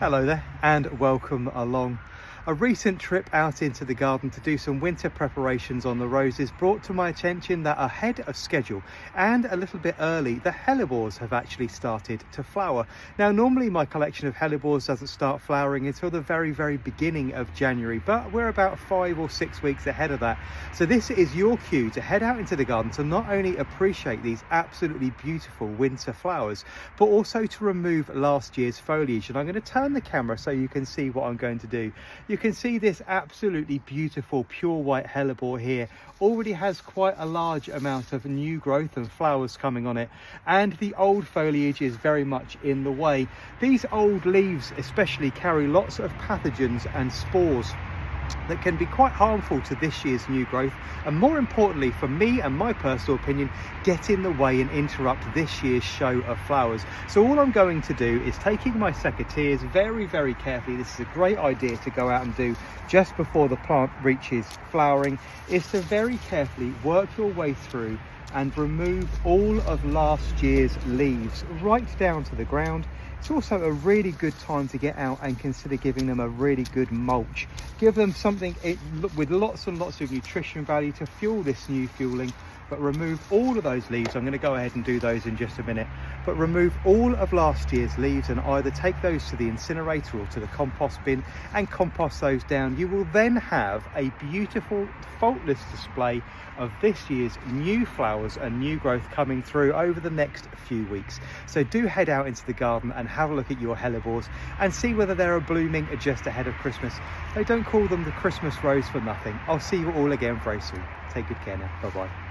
Hello there and welcome along. A recent trip out into the garden to do some winter preparations on the roses brought to my attention that ahead of schedule and a little bit early, the hellebores have actually started to flower. Now normally my collection of hellebores doesn't start flowering until the very beginning of January, but we're about 5 or 6 weeks ahead of that. So this is your cue to head out into the garden to not only appreciate these absolutely beautiful winter flowers, but also to remove last year's foliage. And I'm going to turn the camera so you can see what I'm going to do. You can see this absolutely beautiful pure white hellebore here already has quite a large amount of new growth and flowers coming on it, and the old foliage is very much in the way. These old leaves especially carry lots of pathogens and spores that can be quite harmful to this year's new growth, and more importantly for me and my personal opinion, get in the way and interrupt this year's show of flowers. So all I'm going to do is, taking my secateurs very carefully, this is a great idea to go out and do just before the plant reaches flowering, is to very carefully work your way through and remove all of last year's leaves right down to the ground. It's also a really good time to get out and consider giving them a really good mulch. Give them something with lots and lots of nutrition value to fuel this new fueling, but remove all of those leaves. I'm going to go ahead and do those in just a minute, but remove all of last year's leaves and either take those to the incinerator or to the compost bin and compost those down. You will then have a beautiful faultless display of this year's new flowers and new growth coming through over the next few weeks. So do head out into the garden and have a look at your hellebores and see whether they're blooming just ahead of Christmas. They don't call them the Christmas rose for nothing. I'll see you all again very soon. Take good care now. Bye bye.